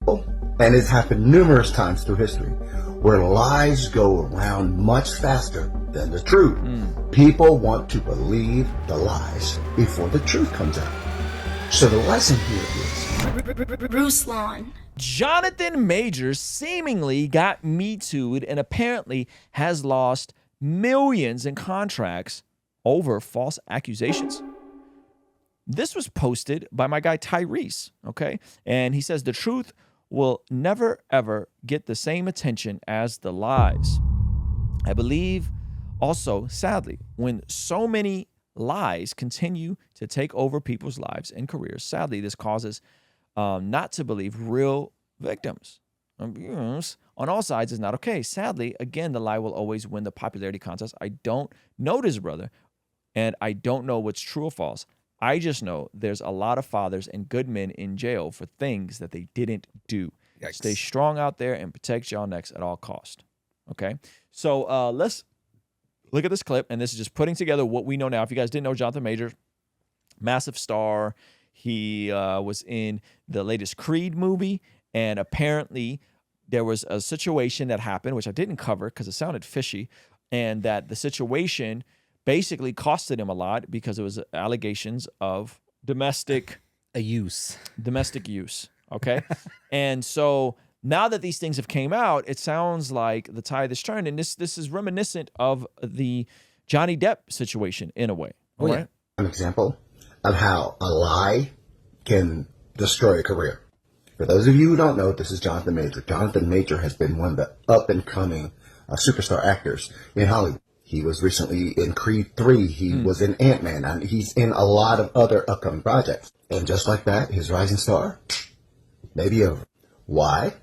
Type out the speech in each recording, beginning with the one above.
And it's happened numerous times through history where lies go around much faster than the truth. People want to believe the lies before the truth comes out. So the lesson here is Ruslan. Johnathan Majors seemingly got Me Too'd and apparently has lost millions in contracts over false accusations. This was posted by my guy Tyrese, okay? And he says the truth will never, ever get the same attention as the lies. I believe also, sadly, when so many lies continue to take over people's lives and careers, sadly, this causes not to believe real victims. Abuse on all sides is not okay. Sadly, again, the lie will always win the popularity contest. I don't know this brother, and I don't know what's true or false. I just know there's a lot of fathers and good men in jail for things that they didn't do. Yikes. Stay strong out there and protect y'all necks at all cost. Okay? So let's look at this clip, and this is just putting together what we know now. If you guys didn't know, Johnathan Majors, massive star. He was in the latest Creed movie, and apparently there was a situation that happened, which I didn't cover because it sounded fishy, and that the situation basically costed him a lot because it was allegations of domestic use. Okay. And so now that these things have came out, it sounds like the tide is turned, and this is reminiscent of the Johnny Depp situation in a way. All right. An example of how a lie can destroy a career. For those of you who don't know, this is Johnathan Majors. Johnathan Majors has been one of the up-and-coming superstar actors in Hollywood. He was recently in Creed 3. He was in Ant-Man. And he's in a lot of other upcoming projects. And just like that, his rising star may be over. Why?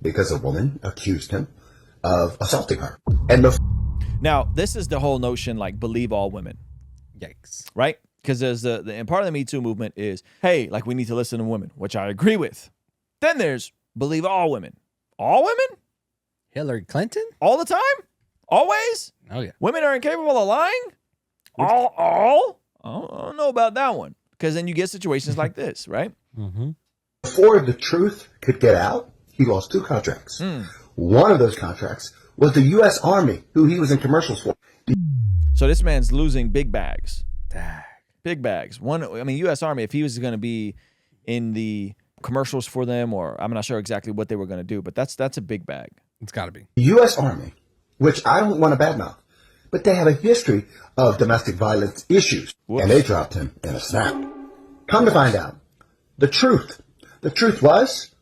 Because a woman accused him of assaulting her. And now, this is the whole notion, like, believe all women. Yikes. Right? Because there's and part of the Me Too movement is, hey, like, we need to listen to women, which I agree with. Then there's believe all women. All women? Hillary Clinton? All the time? Always? Oh, yeah. Women are incapable of lying? All? I don't know about that one. Because then you get situations like this, right? Before the truth could get out, he lost 2 contracts. One of those contracts was the U.S. Army, who he was in commercials for. So this man's losing big bags. Big bags. U.S. Army, if he was going to be in the commercials for them, or I'm not sure exactly what they were going to do, but that's a big bag. It's got to be. The U.S. Army, which I don't want to badmouth, but they have a history of domestic violence issues. Whoops. And they dropped him in a snap. Come to find out, the truth was,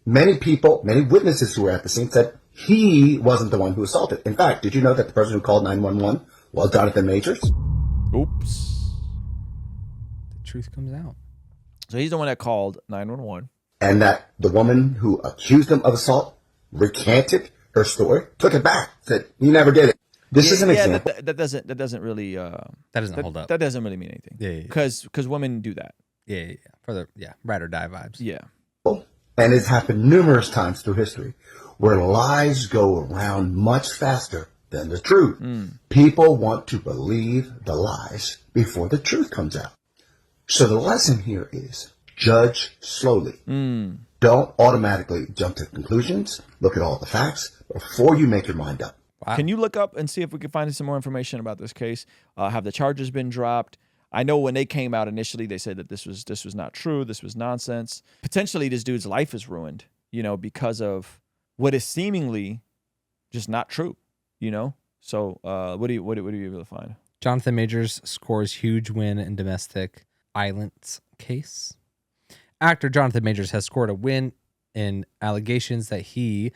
many people, many witnesses who were at the scene said he wasn't the one who assaulted. In fact, did you know that the person who called 911 was Johnathan Majors? Oops. The truth comes out. So he's the one that called 911. And that the woman who accused him of assault recanted her story, took it back, said he never did it. This is an example. That doesn't really that doesn't hold up. That doesn't really mean anything. Yeah. Because women do that. Yeah. For the ride or die vibes. Yeah. And it's happened numerous times through history where lies go around much faster than the truth. People want to believe the lies before the truth comes out. So the lesson here is judge slowly. Don't automatically jump to conclusions. Look at all the facts before you make your mind up. Wow. Can you look up and see if we can find some more information about this case? Have the charges been dropped? I know when they came out initially, they said that this was not true. This was nonsense. Potentially, this dude's life is ruined, because of what is seemingly just not true, So what do you able to find? Johnathan Majors scores huge win in domestic violence case. Actor Johnathan Majors has scored a win in allegations that he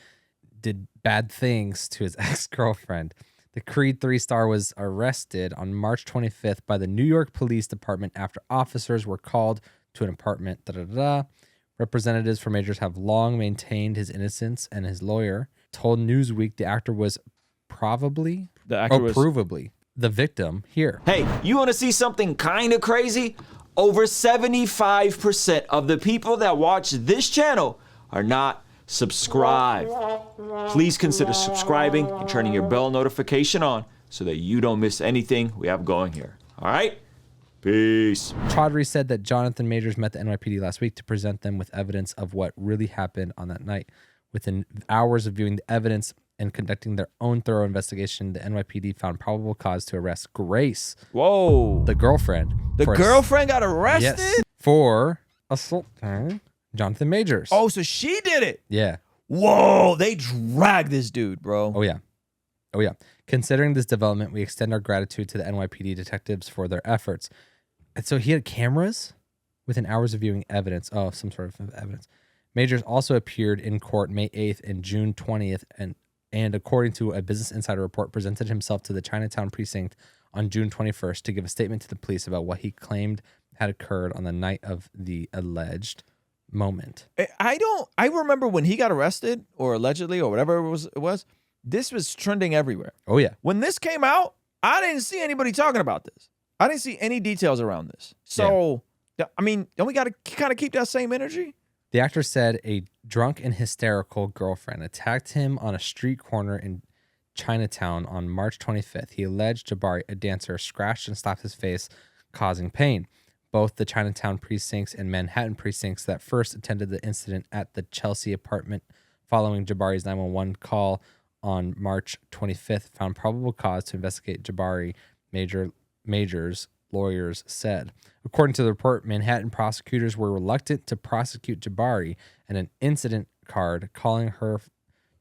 did bad things to his ex-girlfriend. The Creed 3 star was arrested on March 25th by the New York Police Department after officers were called to an apartment. Representatives for Majors have long maintained his innocence, and his lawyer told Newsweek the actor was provably the victim here. Hey, you want to see something kind of crazy? Over 75% of the people that watch this channel are not subscribed. Please consider subscribing and turning your bell notification on so that you don't miss anything we have going here. All right? Peace. Chaudhry said that Johnathan Majors met the NYPD last week to present them with evidence of what really happened on that night. Within hours of viewing the evidence and conducting their own thorough investigation, the NYPD found probable cause to arrest Grace, Whoa. the girlfriend. The girlfriend got arrested? Yes, for assaulting Johnathan Majors. Oh, so she did it. Yeah. Whoa, they dragged this dude, bro. Oh, yeah. Oh, yeah. Considering this development, we extend our gratitude to the NYPD detectives for their efforts. And so he had cameras within hours of viewing evidence. Oh, some sort of evidence. Majors also appeared in court May 8th and June 20th, and according to a Business Insider report, presented himself to the Chinatown precinct on June 21st to give a statement to the police about what he claimed had occurred on the night of the alleged moment. I remember when he got arrested, or allegedly, or whatever it was, this was trending everywhere. Oh, yeah. When this came out, I didn't see anybody talking about this. I didn't see any details around this. So, I mean, don't we got to kind of keep that same energy? The actor said a drunk and hysterical girlfriend attacked him on a street corner in Chinatown on March 25th. He alleged Jabari, a dancer, scratched and slapped his face, causing pain. Both the Chinatown precincts and Manhattan precincts that first attended the incident at the Chelsea apartment following Jabari's 911 call on March 25th found probable cause to investigate Jabari, Majors' lawyers said. According to the report, Manhattan prosecutors were reluctant to prosecute Jabari, and an incident card calling her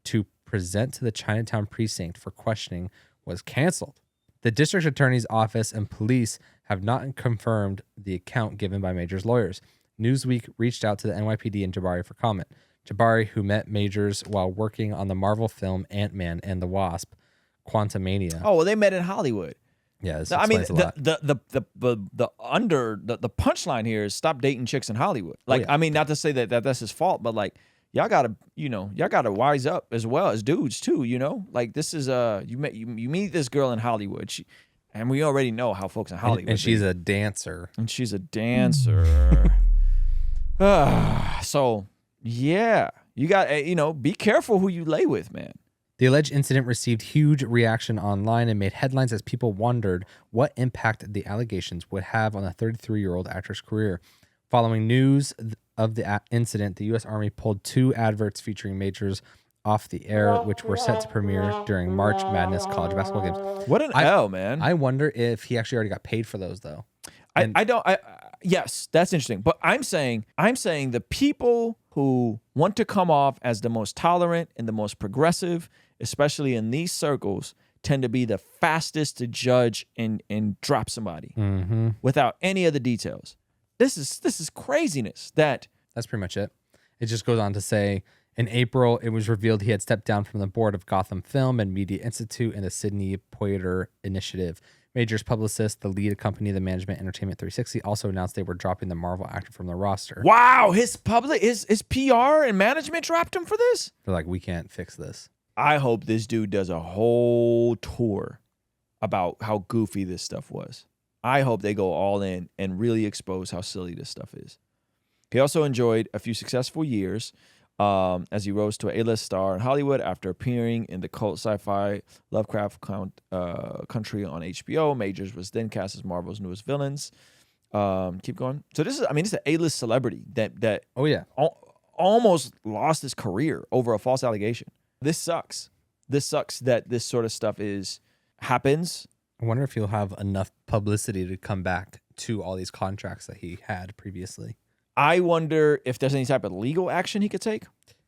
to present to the Chinatown precinct for questioning was canceled. The district attorney's office and police have not confirmed the account given by Majors' lawyers. Newsweek reached out to the NYPD and Jabari for comment. Jabari, who met Majors while working on the Marvel film Ant-Man and the Wasp, Quantumania. Oh, well, they met in Hollywood. Yeah, this I mean, explains a lot. the punchline here is stop dating chicks in Hollywood. Like, yeah. I mean, not to say that that's his fault, but like, y'all gotta wise up as well as dudes too. Like, this is you meet this girl in Hollywood, and we already know how folks in Hollywood. And she's a dancer. So yeah, you got be careful who you lay with, man. The alleged incident received huge reaction online and made headlines as people wondered what impact the allegations would have on the 33-year-old actor's career. Following news of the incident, the U.S. Army pulled 2 adverts featuring Majors off the air, which were set to premiere during March Madness college basketball games. What an L, man. I wonder if he actually already got paid for those, though. Yes, that's interesting. But I'm saying the people who want to come off as the most tolerant and the most progressive, especially in these circles, tend to be the fastest to judge and drop somebody without any of the details. This is craziness. That's pretty much it. It just goes on to say, in April, it was revealed he had stepped down from the board of Gotham Film and Media Institute and the Sidney Poitier Initiative. Majors' publicist, the lead company, the Management Entertainment 360, also announced they were dropping the Marvel actor from the roster. Wow, his PR and management dropped him for this? They're like, we can't fix this. I hope this dude does a whole tour about how goofy this stuff was. I hope they go all in and really expose how silly this stuff is. He also enjoyed a few successful years as he rose to an A-list star in Hollywood after appearing in the cult sci-fi Lovecraft Country on HBO. Majors was then cast as Marvel's newest villains. Keep going. So this is an A-list celebrity that almost lost his career over a false allegation. This sucks. This sucks that this sort of stuff happens. I wonder if he'll have enough publicity to come back to all these contracts that he had previously. I wonder if there's any type of legal action he could take.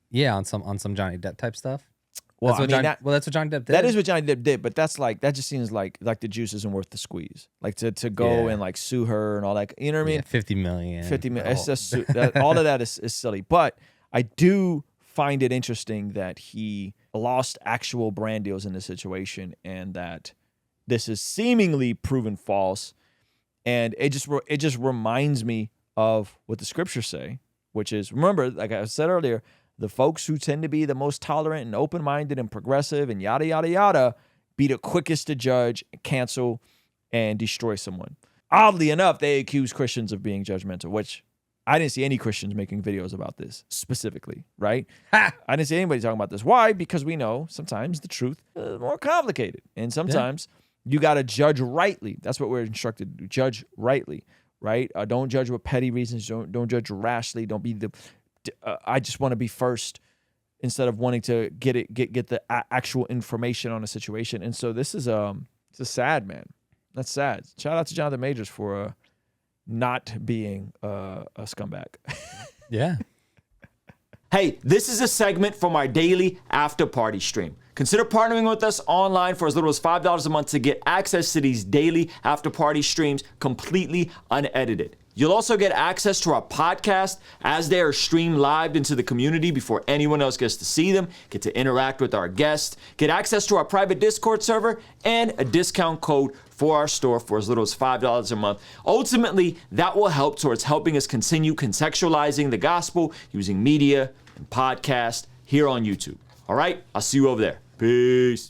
Yeah, on some Johnny Depp type stuff. Well, that's what Johnny Depp did. That is what Johnny Depp did, but that just seems like the juice isn't worth the squeeze. Like to go and like sue her and all that. You know what I mean? Yeah, $50 million. $50 million. It's just all of that is silly. But I do find it interesting that he lost actual brand deals in this situation, and that this is seemingly proven false. And it just reminds me of what the scriptures say, which is, remember, like I said earlier, the folks who tend to be the most tolerant and open-minded and progressive and yada, yada, yada, be the quickest to judge, cancel, and destroy someone. Oddly enough, they accuse Christians of being judgmental, which I didn't see any Christians making videos about this specifically, right? I didn't see anybody talking about this. Why? Because we know sometimes the truth is more complicated. And sometimes You got to judge rightly. That's what we're instructed to do. Judge rightly, right? Don't judge with petty reasons. Don't judge rashly. Don't be I just want to be first instead of wanting to get the actual information on a situation. And so this is it's a sad, man. That's sad. Shout out to Johnathan Majors for not being a scumbag. Yeah. Hey, this is a segment from our daily after party stream. Consider partnering with us online for as little as $5 a month to get access to these daily after party streams completely unedited. You'll also get access to our podcast as they are streamed live into the community before anyone else gets to see them, get to interact with our guests, get access to our private Discord server, and a discount code for our store for as little as $5 a month. Ultimately, that will help towards helping us continue contextualizing the gospel using media and podcast here on YouTube. All right, I'll see you over there. Peace.